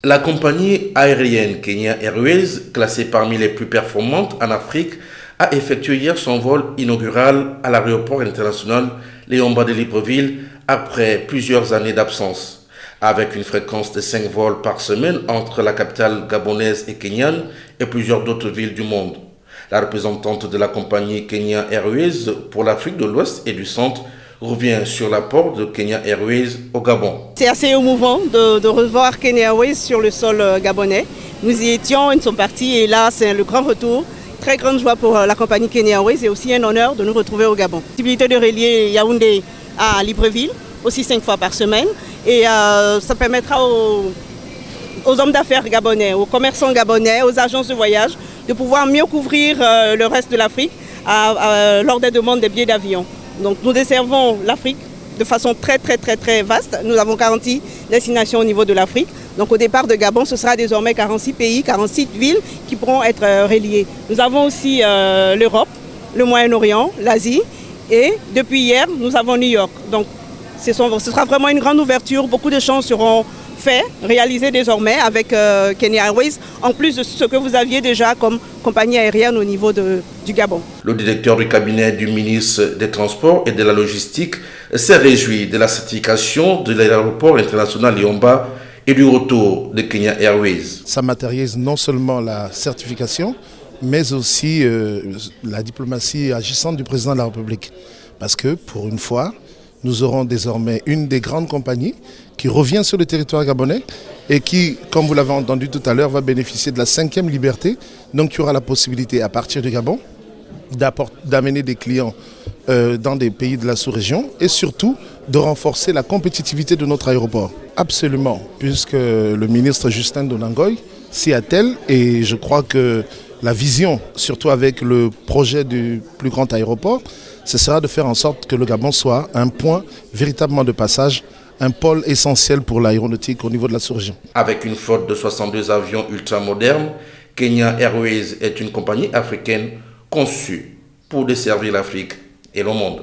La compagnie aérienne Kenya Airways, classée parmi les plus performantes en Afrique, a effectué hier son vol inaugural à l'aéroport international Léon Bade de Libreville après plusieurs années d'absence. Avec une fréquence de 5 vols par semaine entre la capitale gabonaise et kenyane et plusieurs d'autres villes du monde. La représentante de la compagnie Kenya Airways pour l'Afrique de l'Ouest et du Centre revient sur l'apport de Kenya Airways au Gabon. C'est assez émouvant de revoir Kenya Airways sur le sol gabonais. Nous y étions, ils sont partis et là c'est le grand retour. Très grande joie pour la compagnie Kenya Airways et aussi un honneur de nous retrouver au Gabon. Possibilité de relier Yaoundé à Libreville, aussi 5 fois par semaine. Et ça permettra aux hommes d'affaires gabonais, aux commerçants gabonais, aux agences de voyage de pouvoir mieux couvrir le reste de l'Afrique lors des demandes des billets d'avion. Donc nous desservons l'Afrique de façon très vaste. Nous avons 40 destinations au niveau de l'Afrique. Donc au départ de Gabon, ce sera désormais 46 pays, 46 villes qui pourront être reliées. Nous avons aussi l'Europe, le Moyen-Orient, l'Asie et depuis hier, nous avons New York. Donc ce sera vraiment une grande ouverture. Beaucoup de choses seront faites, réalisées désormais avec Kenya Airways, en plus de ce que vous aviez déjà comme compagnie aérienne au niveau du Gabon. Le directeur du cabinet du ministre des Transports et de la Logistique s'est réjoui de la certification de l'aéroport international Liomba et du retour de Kenya Airways. Ça matérialise non seulement la certification, mais aussi la diplomatie agissante du président de la République. Parce que pour une fois, nous aurons désormais une des grandes compagnies qui revient sur le territoire gabonais et qui, comme vous l'avez entendu tout à l'heure, va bénéficier de la 5e liberté. Donc il y aura la possibilité à partir du Gabon d'amener des clients dans des pays de la sous-région et surtout de renforcer la compétitivité de notre aéroport. Absolument, puisque le ministre Justin Donangoy s'y attelle et je crois que la vision, surtout avec le projet du plus grand aéroport, ce sera de faire en sorte que le Gabon soit un point véritablement de passage, un pôle essentiel pour l'aéronautique au niveau de la sous-région. Avec une flotte de 62 avions ultramodernes, Kenya Airways est une compagnie africaine conçue pour desservir l'Afrique et le monde.